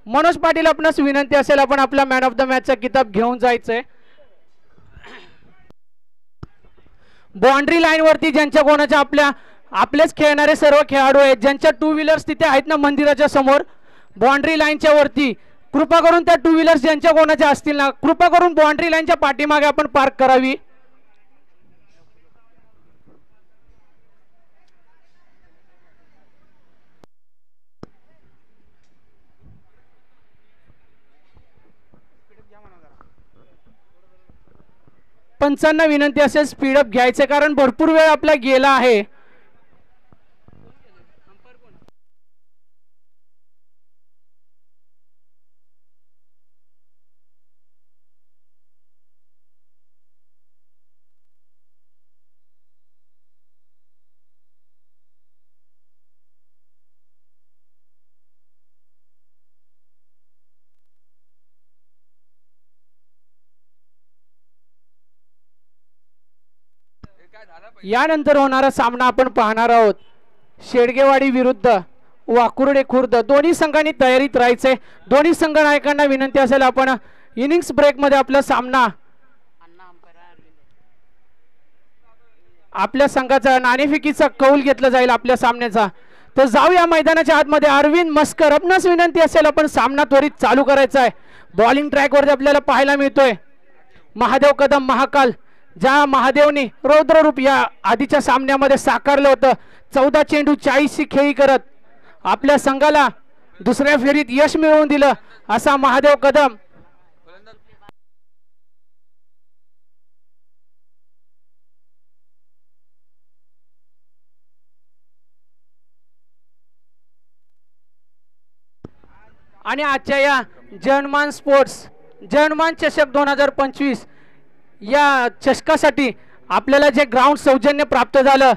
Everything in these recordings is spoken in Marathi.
मनोज पाटील आपणास विनंती असेल आपण आपला मॅन ऑफ द मॅचचा किताब घेऊन जायचंय. बाउंड्री लाईन वरती ज्यांच्या कोणाच्या आपलेच खेळणारे सर्व खेळाडू आहेत, ज्यांच्या टू व्हीलर्स तिथे आहेत ना मंदिराच्या समोर बाउंड्री लाईनच्या वरती, कृपा करून त्या टू व्हीलर्स ज्यांच्या कोणाच्या असतील ना कृपा करून बाउंड्री लाईनच्या पाठीमागे आपण पार्क करावी. पंचांना विनंती असेल स्पीडअप घ्यायचे कारण भरपूर वेळ आपला गेला आहे. यानंतर होणारा सामना आपण पाहणार आहोत शेडगेवाडी विरुद्ध वाकुर्डे खुर्द. दोन्ही संघांनी तयारीत राहायचे. दोन्ही संघ नायकांना विनंती असेल आपण इनिंग्स ब्रेक मध्ये आपला सामना आपल्या संघाचा नाणेफेकीचा कौल घेतला जाईल आपल्या सामन्याचा. तर जाऊया मैदानाच्या आतमध्ये. अरविंद मस्कर आपणास विनंती असेल आपण सामना त्वरित चालू करायचा आहे. बॉलिंग ट्रॅक वरती आपल्याला पाहायला मिळतोय महादेव कदम महाकाल, ज्या महादेवने रौद्र रूप या आधीच्या सामन्यामध्ये साकारलं होतं. 14 चेंडू 40 खेळी करत आपल्या संघाला दुसऱ्या फेरीत यश मिळवून दिलं असा महादेव कदम. आणि आजच्या या जनमान चषक 2025 या चषकासाठी आपल्याला जे ग्राउंड सौजन्य प्राप्त झालं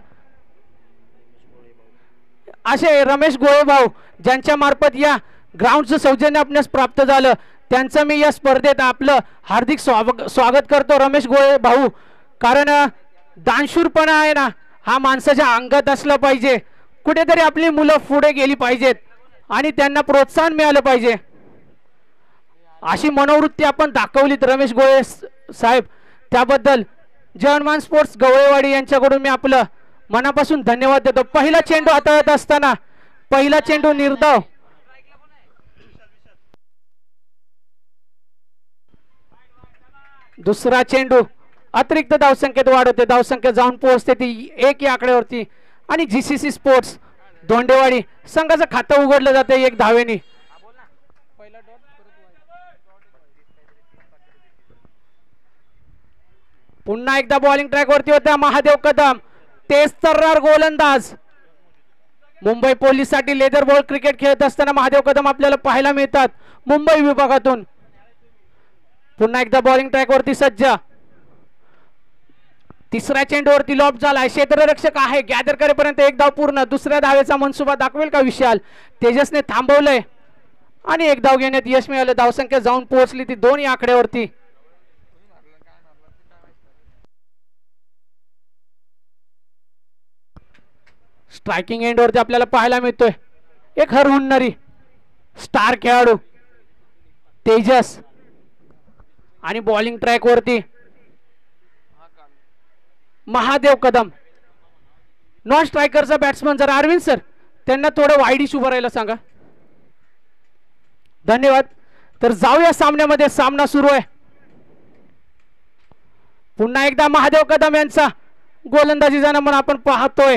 असे रमेश गोळे भाऊ ज्यांच्या मार्फत या ग्राउंडचं सौजन्य आपल्यास प्राप्त झालं त्यांचं मी या स्पर्धेत आपलं हार्दिक स्वागत करतो रमेश गोळे भाऊ. कारण दानशूरपणा आहे ना हा माणसाच्या अंगात असला पाहिजे. कुठेतरी आपली मुलं पुढे गेली पाहिजेत आणि त्यांना प्रोत्साहन मिळालं पाहिजे अशी मनोवृत्ती आपण दाखवलीत रमेश गोळे साहेब. त्याबद्दल जनमान स्पोर्ट्स गवळेवाडी यांच्याकडून मी आपलं मनापासून धन्यवाद देतो. पहिला चेंडू हाताळत असताना पहिला चेंडू निर्धाव, दुसरा चेंडू अतिरिक्त धावसंख्येत वाढवते. धावसंख्या जाऊन पोहोचते ती 1 या आकड्यावरती आणि जीसीसी स्पोर्ट्स धोंडेवाडी संघाचं खातं उघडलं जाते 1 धावेने. पुन्हा एकदा बॉलिंग ट्रॅक वरती होता महादेव कदम, तेज तर्रार गोलंदाज. मुंबई पोलीस साठी लेदर बॉल क्रिकेट खेळत असताना महादेव कदम आपल्याला पाहायला मिळतात मुंबई विभागातून. पुन्हा एकदा बॉलिंग ट्रॅक वरती सज्ज. तिसऱ्या चेंडूवरती लॉब झाला. क्षेत्ररक्षक आहे गॅदर करेपर्यंत 1 धाव पूर्ण. दुसऱ्या धावेचा मनसुबा दाखवेल का विशाल? तेजसने थांबवलंय आणि 1 धाव घेण्यात यश मिळालं. धावसंख्या जाऊन पोहोचली ती 2 या आकड्यावरती. स्ट्रायकिंग एंड वरती आपल्याला पाहायला मिळतोय एक हरहुन्नरी स्टार खेळाडू तेजस आणि बॉलिंग ट्रॅक वरती महादेव कदम. नॉन स्ट्रायकरचा बॅट्समन जर अरविंद सर त्यांना थोडं वाईडिश उभं राहायला सांगा. धन्यवाद. तर जाऊया सामन्यामध्ये. सामना सुरू आहे. पुन्हा एकदा महादेव कदम यांचा गोलंदाजीचा नमूना आपण पाहतोय.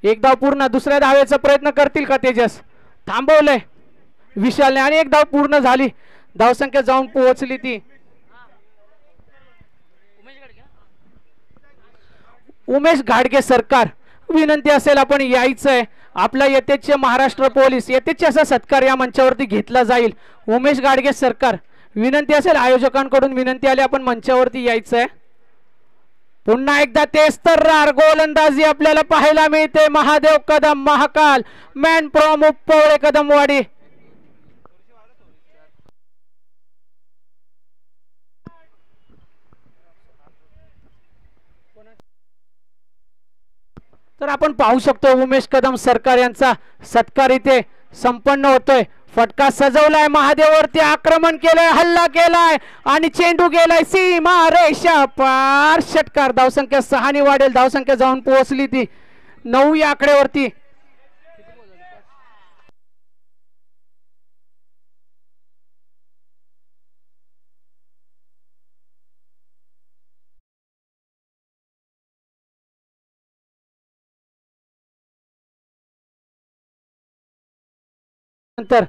1 धाव पूर्ण. दुसऱ्या धावेचा प्रयत्न करतील का तेजस? थांबवलंय विशालने आणि 1 धाव पूर्ण झाली. धावसंख्या जाऊन पोहोचली ती. उमेश घाडगे सरकार विनंती असेल आपण यायचंय. आपला येतेचे महाराष्ट्र पोलीस येतेचे असा सत्कार या मंचावरती घेतला जाईल. उमेश घाडगे सरकार विनंती असेल आयोजकांकडून विनंती आली आपण मंचावरती यायचंय. पुन्हा एकदा तेज तर्रार गोलंदाजी आपल्याला पाहायला मिळते महादेव कदम महाकाल मॅन फ्रॉम उपवळे कदमवाडी. तर आपण पाहू शकतो उमेश कदम सरकार यांचा सत्कार इथे संपन्न होतोय. फटका सजवलाय, महादेववरती आक्रमण केलंय, हल्ला केलाय आणि चेंडू गेलाय सीमा रेषा पार. षटकार. धावसंख्या 6 वाढेल. धावसंख्या जाऊन पोहोचली ती 9 या आकड्यावरती. नंतर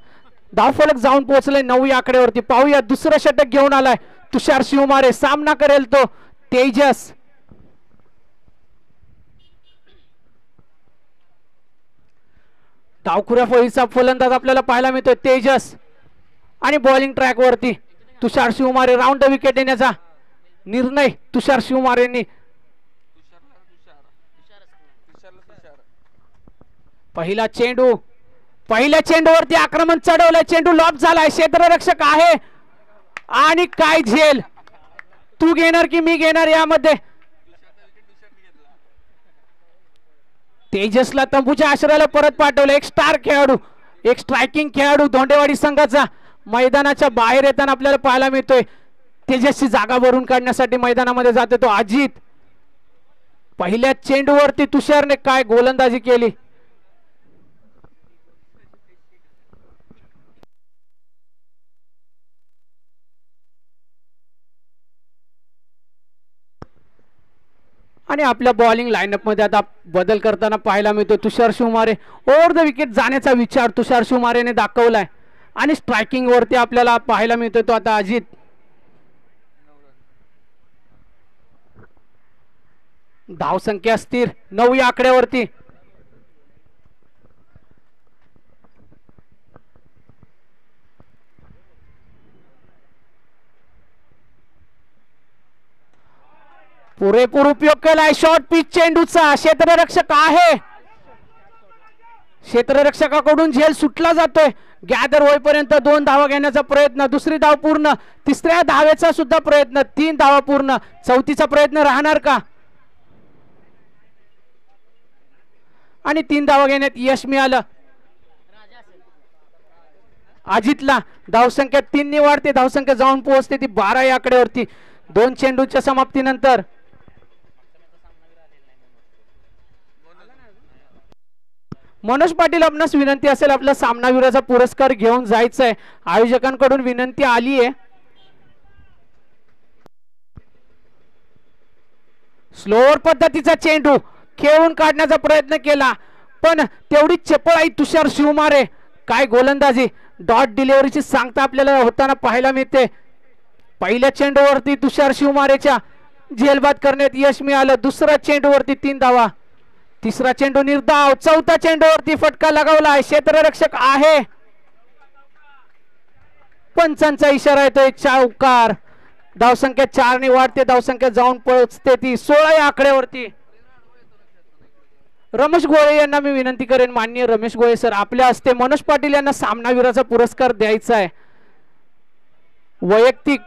धावफलक जाऊन पोहोचले 9 या आकड्यावरती. पाहूया दुसरं षटक घेऊन आलाय तुषार शिवमारे. सामना करेल तो तेजस. डावखुऱ्या फळीचा फलंदाज आपल्याला पाहायला मिळतोय तेजस. आणि बॉलिंग ट्रॅक वरती तुषार शिवमारे. राऊंड विकेट येण्याचा निर्णय तुषार शिवमारेंनी. पहिला चेंडू. पहिल्या चेंडूवरती आक्रमण चढवलंय. चेंडू लॉप झालाय. क्षेत्ररक्षक आहे आणि काय झेल. तू घेणार की मी घेणार यामध्ये. तेजसला तंबूच्या आश्रयाला परत पाठवलं. एक स्टार खेळाडू, एक स्ट्रायकिंग खेळाडू धोंडेवाडी संघाचा मैदानाच्या बाहेर येताना आपल्याला पाहायला मिळतोय. तेजसची जागा भरून काढण्यासाठी मैदानामध्ये जातो तो अजित. पहिल्या चेंडूवरती तुषारने काय गोलंदाजी केली. आणि आपल्या बॉलिंग लाईनअप मध्ये आता बदल करताना पाहायला मिळतो तुषार शिवमारे. ओव्हर द विकेट जाण्याचा विचार तुषार शिवमारेने दाखवलाय आणि स्ट्रायकिंग वरती आपल्याला पाहायला मिळतो तो आता अजित. धावसंख्या स्थिर 9 या आकड्यावरती. पुरेपूर उपयोग केलाय शॉर्ट पिच चेंडूचा. क्षेत्ररक्षक आहे. क्षेत्ररक्षकाकडून झेल सुटला जातोय. गॅदर होईपर्यंत 2 धावा घेण्याचा प्रयत्न. दुसरी धाव पूर्ण. तिसऱ्या धावेचा सुद्धा प्रयत्न. 3 धावा पूर्ण. चौथीचा प्रयत्न राहणार का. आणि 3 धावा घेण्यात यश मिळालं अजितला. धावसंख्या 3 ने वाढते. धावसंख्या जाऊन पोहोचते ती 12 या आकड्यावरती 2 चेंडूच्या समाप्तीनंतर. मनोज पाटील आपणास विनंती असेल आपला सामनावीराचा पुरस्कार घेऊन जायचंय. आयोजकांकडून विनंती आली आहे. स्लोअर पद्धतीचा चेंडू खेळून काढण्याचा प्रयत्न केला पण तेवढी चपळाई तुषार शिवमारे. काय गोलंदाजी. डॉट डिलिव्हरीची सांगता आपल्याला होताना पाहायला मिळते. पहिल्या चेंडूवरती तुषार शिवमारेच्या झेलबाद करण्यात यश मिळालं. दुसऱ्या चेंडूवरती 3 धावा. तिसरा चेंडू निर्धाव. चौथा चेंडूवरती फटका लगावला. क्षेत्ररक्षक आहे. पंचांचा इशारा येतोय चौकार. धावसंख्या 4 ने वाढते. धावसंख्या जाऊन पोहोचते ती 16 या आकड्यावरती. रमेश गोळे यांना मी विनंती करेन. माननीय रमेश गोळे सर आपल्या हस्ते मनोज पाटील यांना सामनावीराचा पुरस्कार द्यायचा आहे. वैयक्तिक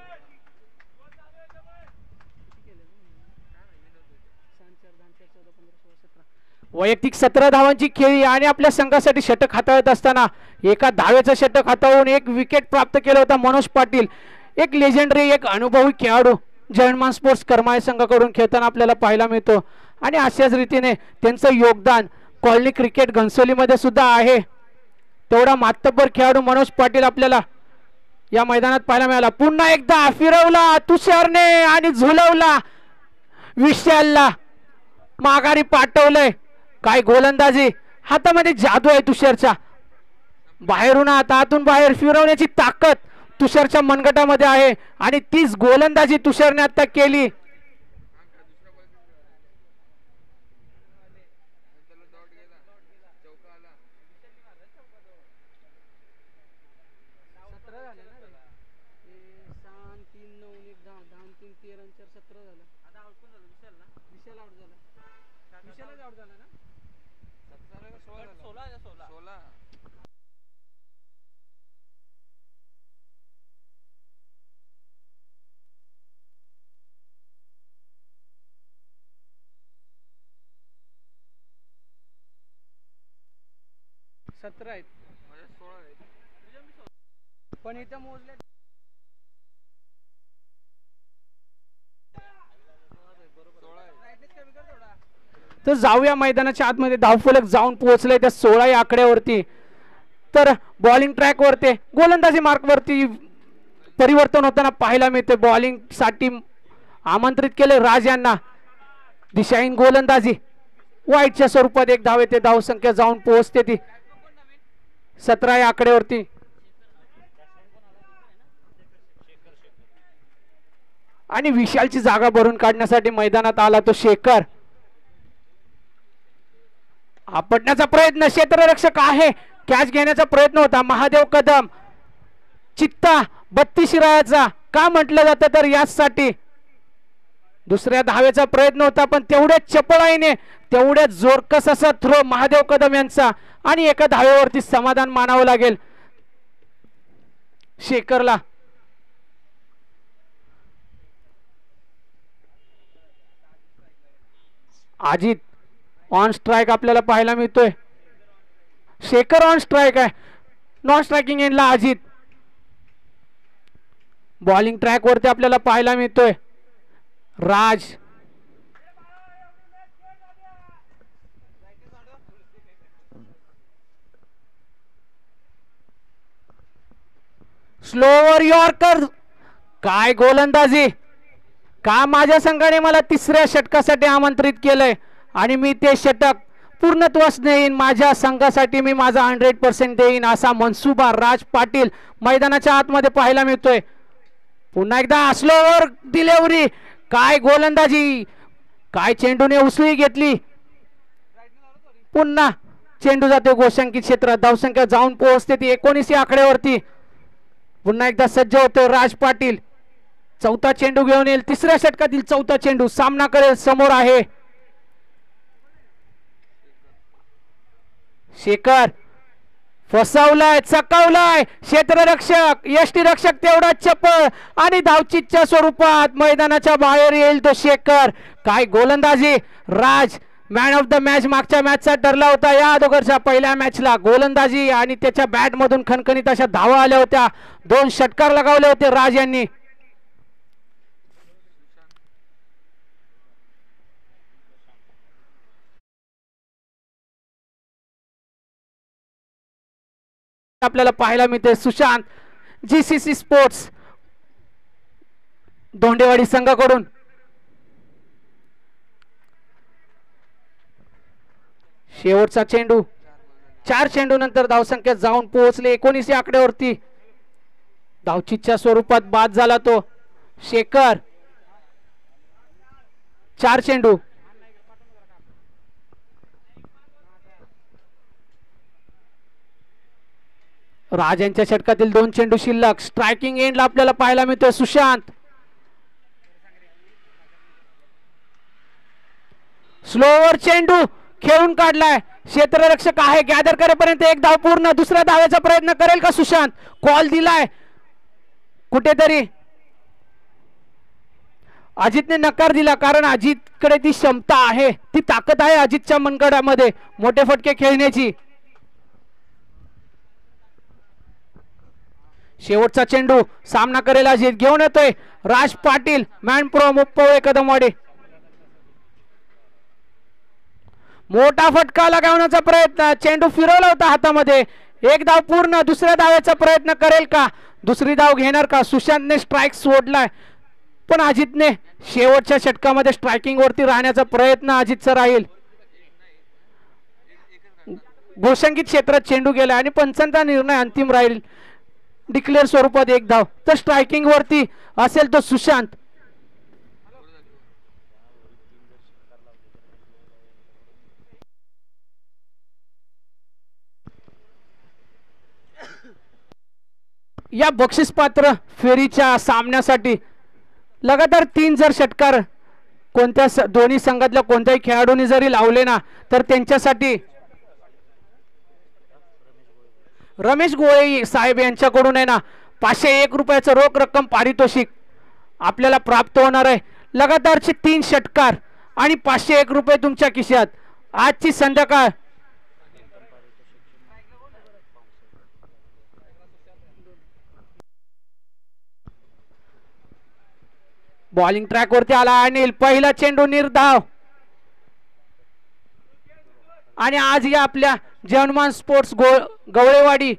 वैयक्तिक 17 धावांची खेळी आणि आपल्या संघासाठी षटक हाताळत असताना एका धावेचा षटक हाताळून 1 विकेट प्राप्त केला होता मनोज पाटील. एक लेजेंडरी, एक अनुभवी खेळाडू जयमान स्पोर्ट्स करमाळे संघाकडून खेळताना आपल्याला पाहायला मिळतो. आणि अशाच रीतीने त्यांचं योगदान कॉलनी क्रिकेट घनसोलीमध्ये सुद्धा आहे. तेवढा मातब्बर खेळाडू मनोज पाटील आपल्याला या मैदानात पाहायला मिळाला. पुन्हा एकदा फिरवला तुषारने आणि झुलवला. विशालला माघारी पाठवलंय. काय गोलंदाजी. हातामध्ये जादू आहे तुषारच्या. बाहेरून आतून बाहेर फिरवण्याची ताकद तुषारच्या मनगटामध्ये आहे आणि तीच गोलंदाजी तुषारने आता केली. पण इथे मोजले तर जाऊया मैदानाच्या आतमध्ये. धावफलक जाऊन पोहोचले त्या 16 या आकड्यावरती. तर बॉलिंग ट्रॅक वरती गोलंदाजी मार्क वरती परिवर्तन होताना पाहायला मिळते. बॉलिंग साठी आमंत्रित केले राज यांना. दिशाहीन गोलंदाजी वाईटच्या स्वरूपात एक धाव येते. धावसंख्या जाऊन पोहोचते ती 17 या आकड्यावरती. आणि विशालची जागा भरून काढण्यासाठी मैदानात आला तो शेखर. आपटण्याचा प्रयत्न क्षेत्ररक्षक आहे. कॅच घेण्याचा प्रयत्न होता. महादेव कदम चित्ता 32 शिरायाचा का म्हटलं जातं तर याचसाठी दुसऱ्या धावेचा प्रयत्न होता. पण तेवढ्याच चपळाईने तेवढ्याच जोरकस असा थ्रो महादेव कदम यांचा. आणि एका धावेवरती समाधान मानावं लागेल शेखरला. अजित ऑन स्ट्राइक आपल्याला पाहायला मिळतोय. शेखर ऑन स्ट्राइक आहे. नॉन स्ट्रायकिंग एंडला अजित. बॉलिंग ट्रॅक वरती आपल्याला पाहायला मिळतोय राज. स्लोवर यॉर्कर काय गोलंदाजी. का माझ्या संघाने मला तिसऱ्या षटकासाठी आमंत्रित केलंय आणि मी ते षटक पूर्णत्वास नेईन. माझ्या संघासाठी मी माझा 100% देईन असा मनसुबा राज पाटील मैदानाच्या आतमध्ये पाहायला मिळतोय. पुन्हा एकदा स्लोवर डिलिव्हरी काय गोलंदाजी. काय चेंडूने उसळी घेतली. पुन्हा चेंडू जाते गोशंकित क्षेत्रात. धावसंख्या जाऊन पोहोचते ती 19 या आकड्यावरती. पुन्हा एकदा सज्ज होतो राज पाटील. चौथा चेंडू घेऊन येईल. तिसऱ्या षटकातील चौथा चेंडू सामना करेल. समोर आहे शेखर. फसवलाय चकावलाय क्षेत्ररक्षक. यष्टीरक्षक तेवढा चपळ आणि धावचीच्या स्वरूपात मैदानाच्या बाहेर येईल तो शेखर. काय गोलंदाजी. राज मॅन ऑफ द मॅच मागच्या मॅचचा ठरला होता. या अगोदरच्या पहिल्या मॅचला गोलंदाजी आणि त्याच्या बॅट मधून खणखणीत अशा धावा आल्या होत्या. 2 षटकार लगावले होते राज यांनी. आपल्याला पाहायला मिळते सुशांत जीसीसी स्पोर्ट्स धोंडेवाडी संघाकडून. शेवटचा चेंडू 4 चेंडू नंतर धावसंख्या जाऊन पोहोचले 19 या आकड्यावरती. धावचीच्या स्वरूपात बाद झाला तो शेखर. 4 चेंडू. राज यांच्या षटकातील 2 चेंडू शिल्लक. स्ट्रायकिंग एंडला आपल्याला पाहायला मिळतोय सुशांत. स्लोवर चेंडू खेळून काढलाय. क्षेत्ररक्षक आहे. गॅदर करेपर्यंत एक धाव पूर्ण. दुसऱ्या धावेचा प्रयत्न करेल का सुशांत. कॉल दिलाय कुठेतरी. अजितने नकार दिला कारण अजितकडे ती क्षमता आहे. ती ताकद आहे अजितच्या मनगडामध्ये मोठे फटके खेळण्याची. शेवटचा चेंडू सामना करेल अजित. घेऊन येतोय राज पाटील मॅन प्रो मुप्पवळे कदमवाडी. मोठा फटका लगावण्याचा प्रयत्न. चेंडू फिरवला होता हातामध्ये. एक धाव पूर्ण. दुसऱ्या धावेचा प्रयत्न करेल का. दुसरी धाव घेणार का. सुशांतने स्ट्राइक सोडलाय पण अजितने शेवटच्या षटकामध्ये स्ट्रायकिंग वरती राहण्याचा प्रयत्न अजितचा राहील. घोषंकित क्षेत्रात चेंडू गेला आणि पंचांचा निर्णय अंतिम राहील. डिक्लेअर स्वरूपात एक धाव. तर स्ट्रायकिंग वरती असेल तो सुशांत. या बक्षीसपात्र फेरीच्या सामन्यासाठी लगातार 3 जर षटकार कोणत्या दोन्ही संघातल्या कोणत्याही खेळाडूंनी जरी लावले ना तर त्यांच्यासाठी रमेश गोळे साहेब यांच्याकडून आहे ना 501 रुपयाचं रोख रक्कम पारितोषिक आपल्याला प्राप्त होणार आहे. लगातारचे 3 षटकार आणि 501 रुपये तुमच्या खिशात. आजची संध्याकाळ बॉलिंग ट्रॅक वरती आला अनिल, पहिला चेंडू निर्धाव. आणि आज या आपल्या जयहनुमान स्पोर्ट्स गवळेवाडी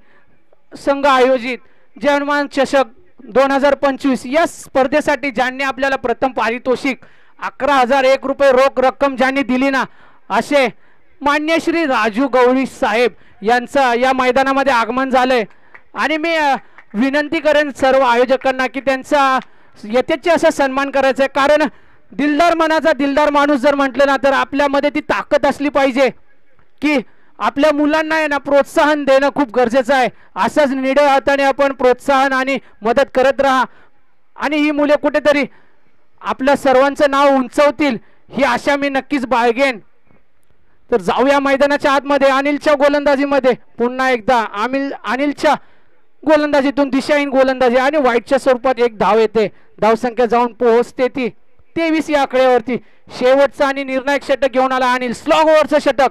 संघ आयोजित जयहनुमान चषक 2025 या स्पर्धेसाठी ज्यांनी आपल्याला प्रथम पारितोषिक 11,001 रुपये रोख रक्कम ज्यांनी दिली ना, असे मान्य श्री राजू गवळी साहेब यांचं या मैदानामध्ये आगमन झालंय. आणि मी विनंती करेन सर्व आयोजकांना की त्यांचा यथेच्छ असा सन्मान करायचा आहे. कारण दिलदार मनाचा दिलदार माणूस जर म्हटलं ना, तर आपल्यामध्ये ती ताकद असली पाहिजे की आपल्या मुलांना आहे ना प्रोत्साहन देणं खूप गरजेचं आहे. असंच निडळ हाताने आपण प्रोत्साहन आणि मदत करत राहा आणि ही मुले कुठेतरी आपल्या सर्वांचं नाव उंचवतील ही आशा मी नक्कीच बाळगेन. तर जाऊया मैदानाच्या आतमध्ये. अनिलच्या गोलंदाजीमध्ये पुन्हा एकदा अनिलच्या गोलंदाजीतून दिशाहीन गोलंदाजी आणि वाईटच्या स्वरूपात एक धाव येते. धावसंख्या जाऊन पोहोचते ती 23 या आकड्यावरती. शेवटचा आणि निर्णायक षटक घेऊन आला अनिल, स्लॉग ओव्हरचं षटक.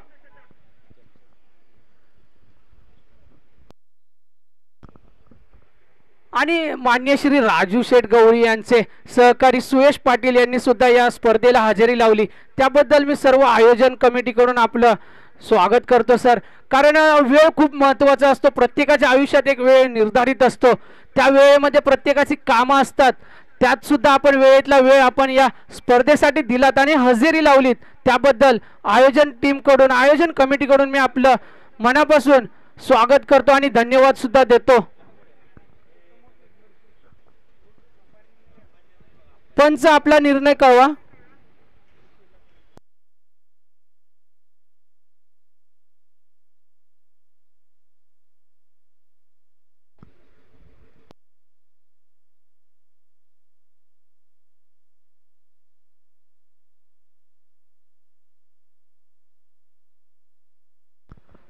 आणि मान्य श्री राजू शेठ गवळी यांचे सहकारी सुयश पाटील यांनी सुद्धा या स्पर्धेला हजेरी लावली. त्याबद्दल मी सर्व आयोजन कमिटीकडून आपलं स्वागत करतो सर. कारण वेळ खूप महत्त्वाचा असतो. प्रत्येकाच्या आयुष्यात एक वेळ निर्धारित असतो. त्या वेळेमध्ये प्रत्येकाची कामं असतात. त्यात सुद्धा आपण वेळेतला वेळ आपण या स्पर्धेसाठी दिलात आणि हजेरी लावलीत. त्याबद्दल आयोजन टीमकडून आयोजन कमिटीकडून मी आपलं मनापासून स्वागत करतो आणि धन्यवाद सुद्धा देतो. पंच आपला निर्णय कळवा.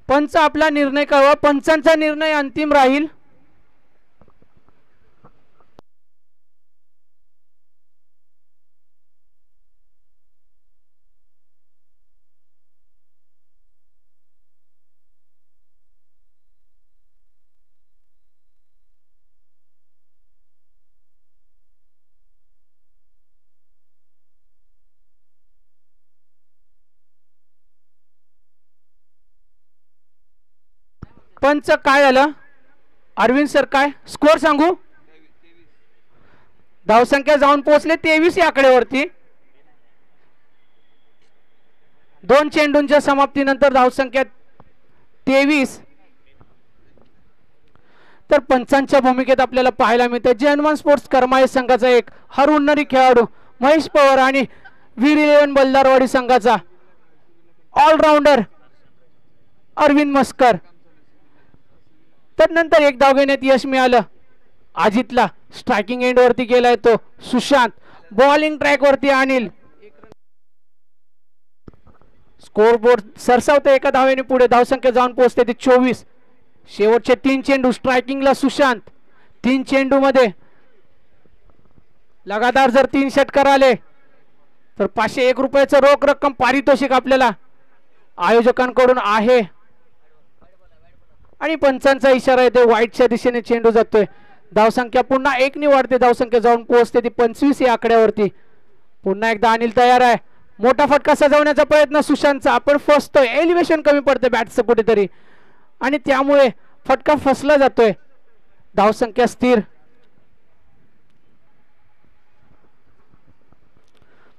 पंच आपला निर्णय कळवा. पंचांचा निर्णय अंतिम राहील. पंच काय झालं अरविंद सर, काय स्कोर सांगू. धावसंख्या जाऊन पोहोचले 23 या आकड्यावरती. 2 चेंडूंच्या समाप्तीनंतर धावसंख्या 23. तर पंचांच्या भूमिकेत आपल्याला पाहायला मिळते जयहनुमान स्पोर्ट्स करमाळे संघाचा एक हरहुन्नरी खेळाडू महेश पवार आणि वीर 11 बल्लारवाडी संघाचा ऑलराऊंडर अरविंद मस्कर. तर नंतर एक धाव घेण्यात यश मिळालं अजितला. स्ट्रायकिंग एंड वरती गेलाय तो सुशांत. बॉलिंग ट्रॅक वरती अनिल. स्कोर बोर्ड सरसावते एका धावेने पुढे. धावसंख्या जाऊन पोहोचते ती 24. शेवटचे 3 चेंडू स्ट्रायकिंगला सुशांत. 3 चेंडू मध्ये लगातार जर 3 षटकार आले तर 501 रुपयाचं रोख रक्कम पारितोषिक आपल्याला आयोजकांकडून आहे. आणि पंचांचा इशारा येते वाईटच्या दिशेने चेंडू जातोय. धावसंख्या पुन्हा 1 ने वाढते. धावसंख्या जाऊन पोहोचते ती 25 या आकड्यावरती. पुन्हा एकदा अनिल तयार आहे. मोठा फटका सजवण्याचा प्रयत्न सुशांतचा. आपण फसतोय. एलिव्हेशन कमी पडते बॅटचं कुठेतरी आणि त्यामुळे फटका फसला जातोय. धावसंख्या स्थिर.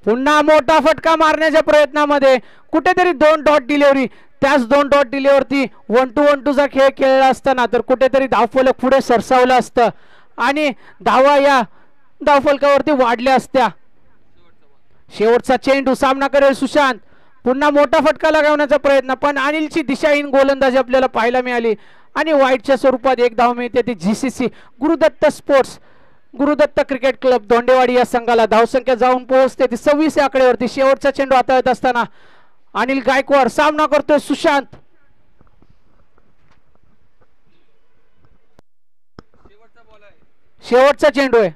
पुन्हा मोठा फटका मारण्याच्या प्रयत्नामध्ये कुठेतरी 2 डॉट डिलिव्हरी. त्याच 2 डॉट डिलिव्हरती 1-2-1-2चा खेळ खेळला असताना तर कुठेतरी धावफलक पुढे सरसावलं असतं आणि धावा या धावफलकावरती वाढल्या असत्या. शेवटचा चेंडू सामना करेल सुशांत. पुन्हा मोठा फटका लगावण्याचा प्रयत्न पण अनिलची दिशाहीन गोलंदाजी आपल्याला पाहायला मिळाली आणि वाईटच्या स्वरूपात एक धाव मिळते ती GCC Gurudatt sports Gurudatt cricket club Dhondewadi या संघाला. धावसंख्या जाऊन पोहोचते ती 26 या आकड्यावरती. शेवटचा चेंडू हाताळत असताना अनिल गायकवाड. सामना करतोय सुशांत. शेवटचा चेंडू आहे.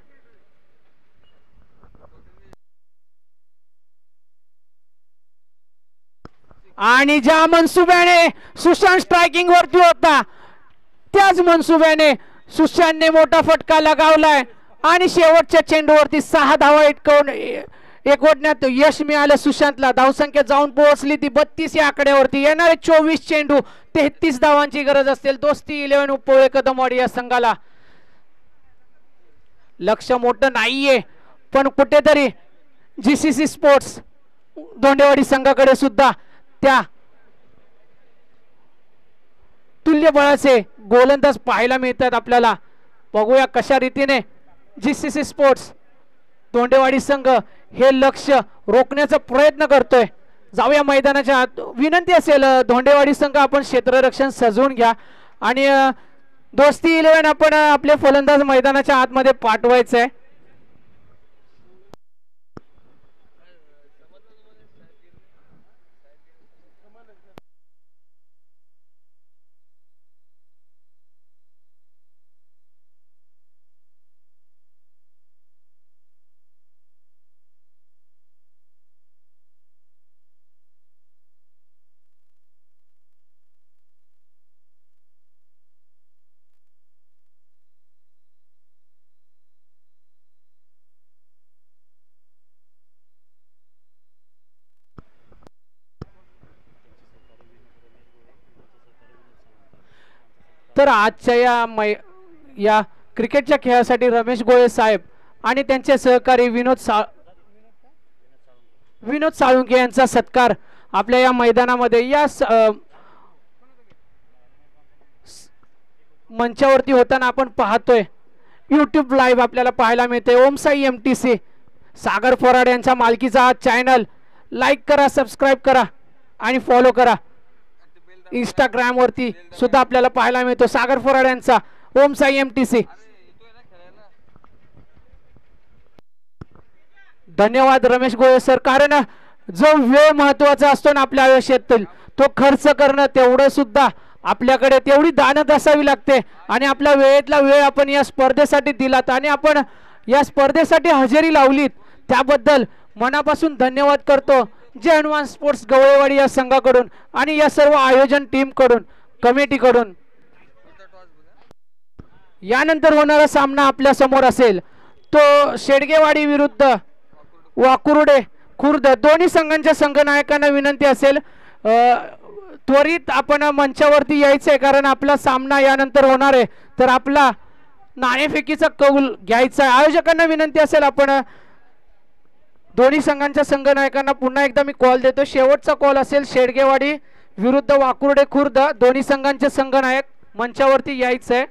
आणि ज्या मनसुब्याने सुशांत स्ट्रायकिंग वरती होता त्याच मनसुब्याने सुशांतने मोठा फटका लगावलाय आणि शेवटच्या चेंडूवरती 6 धावा एकवटण्यात यश मिळालं सुशांतला. धावसंख्या जाऊन पोहोचली ती 32 या आकड्यावरती. येणारे 24 चेंडू 33 धावांची गरज असेल दोस्ती 11 उपळे कदमवाडी या संघाला. लक्ष मोठं नाहीये पण कुठेतरी जीसीसी स्पोर्ट्स धोंडेवाडी संघाकडे सुद्धा त्या तुल्यबळाचे गोलंदाज पाहायला मिळतात आपल्याला. बघूया कशा रीतीने जीसीसी स्पोर्ट्स धोंडेवाडी संघ हे लक्ष रोखण्याचा प्रयत्न करतोय. जाऊया मैदानाच्या आत. विनंती असेल धोंडेवाडी संघ आपण क्षेत्ररक्षण सजवून घ्या आणि दोस्ती 11 आपण आपले फलंदाज मैदानाच्या आतमध्ये पाठवायचंय. तर आजच्या या क्रिकेटच्या खेळासाठी रमेश गोळे साहेब आणि त्यांचे सहकारी विनोद साळुंके यांचा सत्कार आपल्या या मैदानामध्ये या मंचावरती होताना आपण पाहतोय. यूट्यूब लाईव्ह आपल्याला पाहायला मिळते. ओमसाई MTC सागर फोराड यांच्या मालकीचा हा चॅनल लाईक करा, सबस्क्राईब करा आणि फॉलो करा. इंस्टाग्राम वरती सुद्धा आपल्याला पाहायला मिळतो सागर फोराड यांचा ओमसाई MTC. धन्यवाद रमेश गोळे सर. कारण जो वेळ महत्वाचा असतो ना आपल्या आयुष्यातील तो खर्च करणं तेवढं सुद्धा आपल्याकडे तेवढी दानत असावी लागते आणि आपल्या वेळेतला वेळ आपण या स्पर्धेसाठी दिलात आणि आपण या स्पर्धेसाठी हजेरी लावलीत त्याबद्दल मनापासून धन्यवाद करतो. जय हनुमान स्पोर्ट्स गवळेवाडी या संघाकडून आणि या सर्व आयोजन टीम कडून कमिटी कडून. यानंतर होणारा सामना आपल्या समोर असेल तो शेडगेवाडी विरुद्ध वाकुर्डे खुर्द. दोन्ही संघांच्या संघनायकांना विनंती असेल त्वरित आपण मंचावरती यायचंय कारण आपला सामना यानंतर होणार आहे. तर आपला नाणेफेकीचा कौल घ्यायचा आहे. आयोजकांना विनंती असेल आपण दोन्ही संघांच्या संघनायकांना पुन्हा एकदा मी कॉल देतो. शेवटचा कॉल असेल शेडगेवाडी विरुद्ध वाकुर्डे खुर्द. दोन्ही संघांचे संघनायक मंचावरती यायचंय.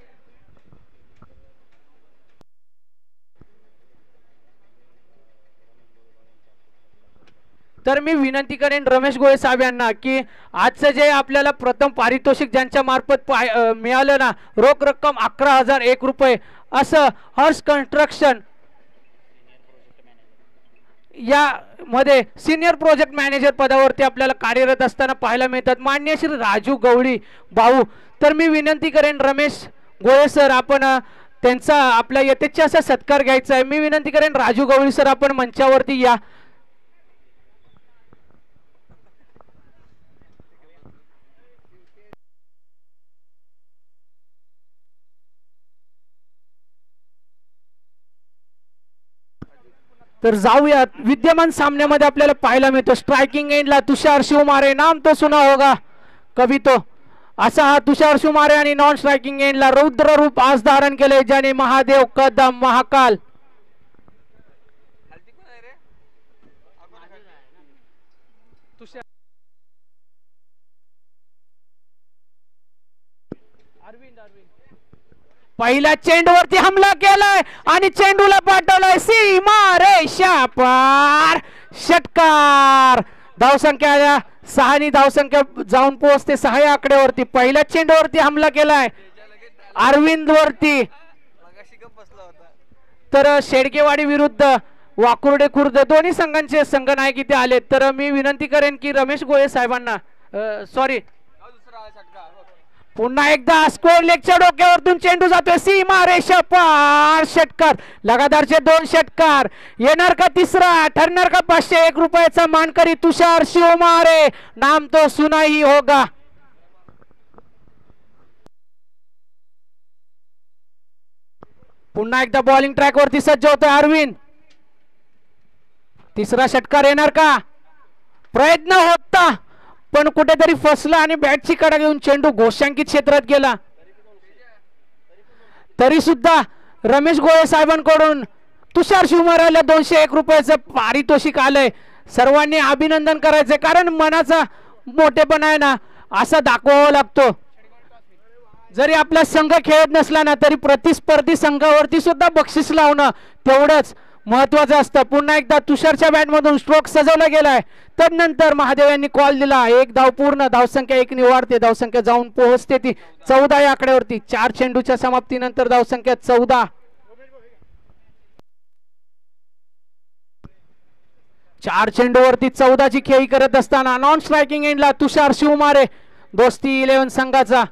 तर मी विनंती करेन रमेश गोळे साहेब यांना की आजचं जे आपल्याला प्रथम पारितोषिक ज्यांच्या मार्फत मिळालं ना रोख रक्कम 11,001 रुपये असं हर्ष कन्स्ट्रक्शन या मध्ये सिनियर प्रोजेक्ट मॅनेजर पदावरती आपल्याला कार्यरत असताना पाहायला मिळतात माननीय श्री राजू गवळी भाऊ. तर मी विनंती करेन रमेश गोळे सर आपण त्यांचा आपला यथेच्छ असा सत्कार घ्यायचा आहे. मी विनंती करेन राजू गवळी सर आपण मंचावरती या. तर जाऊयात विद्यमान सामन्यामध्ये आपल्याला पाहायला मिळतो स्ट्रायकिंग एंडला तुषार शिवमारे. नाम तो सुना होगा कभी तो. असा हा तुषार शिवमारे आणि नॉन स्ट्रायकिंग एंडला रौद्र रूप आज धारण केले ज्याने महादेव कदम महाकाल. पहिल्या चेंडूवरती हमला केलाय आणि चेंडूला पाठवलाय सीमा रेषा पार. षटकार. धावसंख्या 6 धावसंख्या जाऊन पोहोचते 6 या आकड्यावरती. पहिल्या चेंडूवरती हमला केलाय अरविंद वरती. तर शेडगेवाडी विरुद्ध वाकुर्डे खुर्द दोन्ही संघांचे संघनायक इथे आले. तर मी विनंती करेन की रमेश गोळे साहेबांना सॉरी पुन्हा एकदा स्कोर लेगच्या डोक्यावरतून चेंडू जातोय सीमा रेषा पार. षटकार. लगातारचे 2 षटकार. येणार का तिसरा. ठरणार का 501 रुपयाचा मानकरी तुषार शिवमारे. नाम तो सुना ही होगा. पुन्हा एकदा बॉलिंग ट्रॅक वरती सज्ज होतोय अरविंद. तिसरा षटकार येणार का? प्रयत्न होता पण कुठेतरी फसला आणि बॅटची कडा घेऊन चेंडू घोषांकित क्षेत्रात गेला. तरी सुद्धा रमेश गोळे साहेबांकडून तुषार शिवमारेला 201 रुपयाचं पारितोषिक आलंय. सर्वांनी अभिनंदन करायचंय कारण मनाचा मोठेपणा आहे ना असा दाखवावा लागतो. जरी आपला संघ खेळत नसला ना तरी प्रतिस्पर्धी संघावरती सुद्धा बक्षीस लावणं तेवढंच महत्वाचं असतं. पुन्हा एकदा तुषारच्या बॅटमधून स्ट्रोक सजवला गेलाय. तदनंतर महादेव यांनी कॉल दिला. एक धाव पूर्ण, धावसंख्या 1 ने वाढते. धावसंख्या जाऊन पोहोचते ती 14 या आकड्यावरती. 4 चेंडूच्या समाप्तीनंतर धावसंख्या 14. 4 चेंडूवरती 14ची खेळी करत असताना नॉन स्ट्रायकिंग एंडला तुषार शिवमारे दोस्ती 11 संघाचा.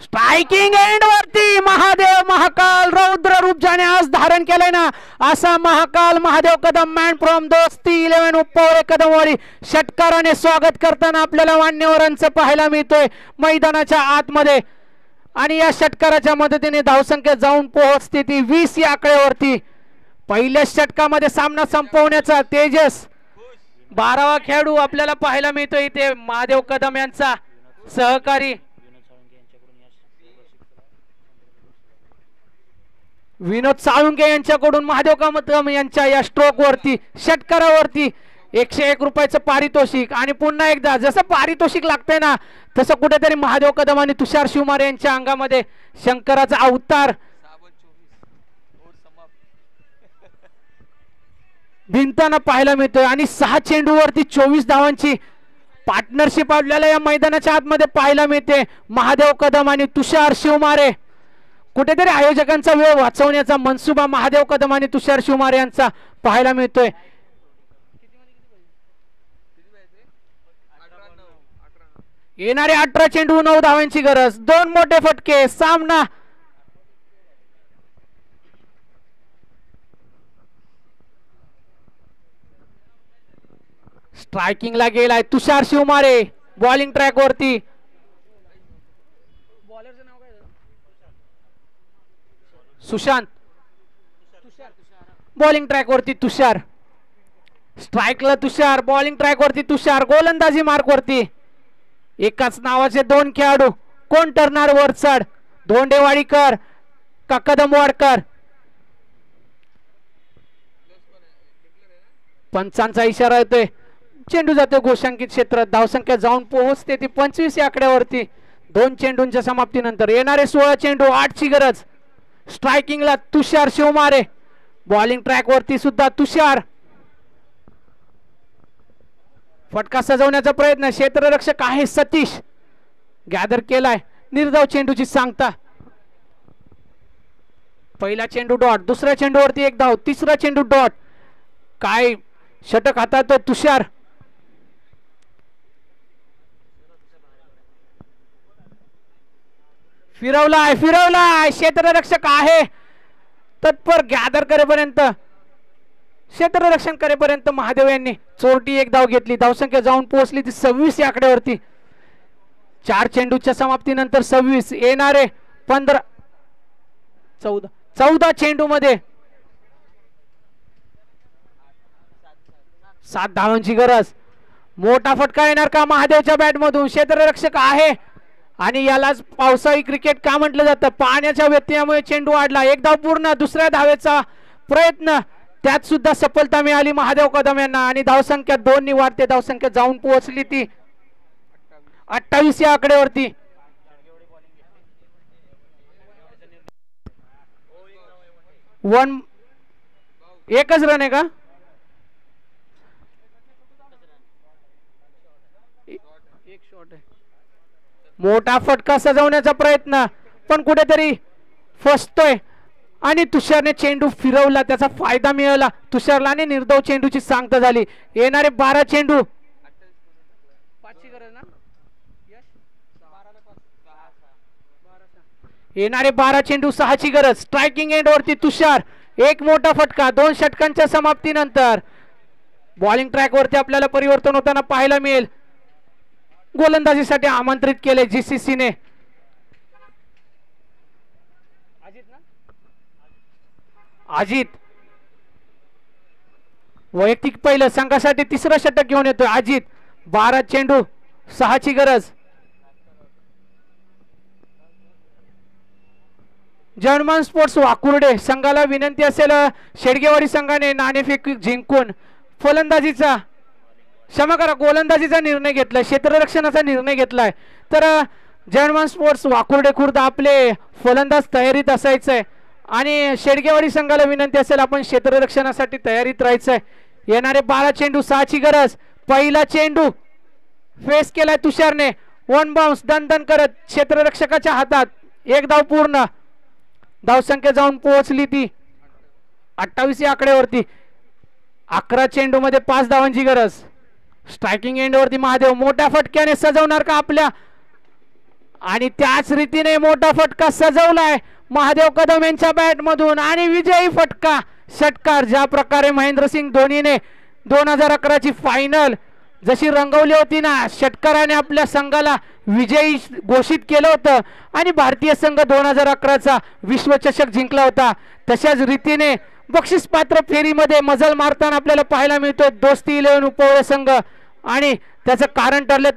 स्ट्रायकिंग एंड वरती महादेव महाकाल रौद्र रूप ज्याने आज धारण केलंय ना असा महाकाल महादेव कदम मॅन फ्रॉम दोस्ती 11 उपवरे कदमवाडी षटकाराने स्वागत करताना आपल्याला मान्यवरांचं पाहायला मिळतोय मैदानाच्या आतमध्ये. आणि या षटकाराच्या मदतीने धावसंख्या जाऊन पोहोचते ती 20 या आकड्यावरती. पहिल्या षटकामध्ये सामना संपवण्याचा तेजस 12वा खेळाडू आपल्याला पाहायला मिळतो इथे महादेव कदम यांचा सहकारी विनोद साळुंके यांच्याकडून महादेव कदम यांच्या या स्ट्रोक वरती षटकारावरती 101 रुपयाचं पारितोषिक. आणि पुन्हा एकदा जसं पारितोषिक लागतंय ना तसं कुठेतरी महादेव कदम आणि तुषार शिवमारे यांच्या अंगामध्ये शंकराचा अवतार भिंताना पाहायला मिळतोय. आणि 6 चेंडूवरती 24 धावांची पार्टनरशिप आपल्याला या मैदानाच्या आतमध्ये पाहायला मिळते. महादेव कदम आणि तुषार शिवमारे. कुठेतरी आयोजकांचा वेळ वाचवण्याचा मनसुबा महादेव कदम आणि तुषार शिवमारे यांचा पाहायला मिळतोय. येणारे 18 चेंडू 9 धावांची गरज. 2 मोठे फटके. सामना स्ट्रायकिंगला गेलाय तुषार शिवमारे बॉलिंग ट्रॅक वरती. सुशांत बॉलिंग ट्रॅक वरती तुषार. स्ट्राइकला तुषार, बॉलिंग ट्रॅक वरती तुषार. गोलंदाजी मार्क वरती एकाच नावाचे 2 खेळाडू. कोण ठरणार वर चढ? धोंडेवाडीकर का कदमवाडकर? पंचांचा इशारा येतोय. चेंडू जातो घोषांकित क्षेत्रात. धावसंख्या जाऊन पोहोचते ती 25 या आकड्यावरती. 2 चेंडूंच्या समाप्तीनंतर येणारे 16 चेंडू 8ची गरज. स्ट्रायकिंगला तुषार शिवमारे. बॉलिंग ट्रॅक वरती सुद्धा तुषार. फटका सजवण्याचा प्रयत्न. क्षेत्ररक्षक आहे सतीश. गॅदर केलाय. निर्धाव चेंडूची सांगता. पहिला चेंडू डॉट. दुसऱ्या चेंडूवरती 1 धाव. तिसरा चेंडू डॉट. काय षटक हातात तुषार. फिरवलाय फिरवलाय. क्षेत्ररक्षक आहे तत्पर. गॅदर करेपर्यंत क्षेत्ररक्षण करेपर्यंत महादेव यांनी चोरटी 1 धाव घेतली. धावसंख्या जाऊन पोहोचली ती 26 या आकड्यावरती. 4 चेंडूच्या समाप्तीनंतर 26. येणारे 15 14 चेंडू मध्ये 7 धावांची गरज. मोठा फटका येणार का महादेवच्या बॅट मधून? क्षेत्ररक्षक आहे आणि यालाच पावसाळी क्रिकेट का म्हटलं जातं. पाण्याच्या व्यत्ययामुळे चेंडू वाढला. 1 धाव पूर्ण. दुसऱ्या धावेचा प्रयत्न. त्यात सुद्धा सफलता मिळाली महादेव कदम यांना आणि धावसंख्या 2 ने वाढते. धावसंख्या जाऊन पोहोचली ती 28 या आकड्यावरती. एकच रन आहे का? एक शॉट आहे. मोठा फटका सजवण्याचा प्रयत्न पण कुठेतरी फसतोय आणि तुषारने चेंडू फिरवला. त्याचा फायदा मिळाला तुषारला आणि निर्धाव चेंडूची सांगता झाली. येणारे 12 चेंडू 5ची गरज ना. येणारे 12 चेंडू 6ची गरज. स्ट्रायकिंग एंड वरती तुषार. 1 मोठा फटका. 2 षटकांच्या समाप्तीनंतर बॉलिंग ट्रॅक वरती आपल्याला परिवर्तन होताना पाहायला मिळेल. गोलंदाजीसाठी आमंत्रित केले जीसीसी ने. अजित वैयक्तिक पहिलं संघासाठी तिसरं षटक घेऊन येतोय अजित. 12 चेंडू 6ची गरज. जर्मन स्पोर्ट्स वाकुर्डे संघाला विनंती असेल शेडगेवाडी संघाने नाणेफेक जिंकून फलंदाजीचा क्षमा करा गोलंदाजीचा निर्णय घेतलाय, क्षेत्ररक्षणाचा निर्णय घेतलाय. तर जर्मन स्पोर्ट्स वाकुर्डे खुर्द आपले फलंदाज तयारीत असायचंय आणि शेडगेवाडी संघाला विनंती असेल आपण क्षेत्ररक्षणासाठी तयारीत राहायचंय. येणारे 12 चेंडू 6ची गरज. पहिला चेंडू फेस केलाय तुषारने. 1 बाउन्स दणदण करत क्षेत्ररक्षकाच्या हातात. 1 धाव पूर्ण. धावसंख्या जाऊन पोहोचली ती 28 या आकड्यावरती. 11 चेंडू मध्ये 5 धावांची गरज. स्ट्रायकिंग एंड वरती महादेव मोठ्या फटक्याने सजवणार का आपल्या आणि त्याच रीतीने मोठा फटका सजवलाय महादेव कदम यांच्या बॅट मधून आणि विजयी फटका षटकार. ज्या प्रकारे महेंद्रसिंग धोनीने 2011 ची फायनल जशी रंगवली होती ना, षटकाराने आपल्या संघाला विजयी घोषित केलं होतं आणि भारतीय संघ 2011चा विश्वचषक जिंकला होता. तशाच रीतीने बक्षीस पात्र फेरीमध्ये मजल मारताना आपल्याला पाहायला मिळतोय दोस्ती 11 उपवळे संघ आणि त्याचं कारण ठरलं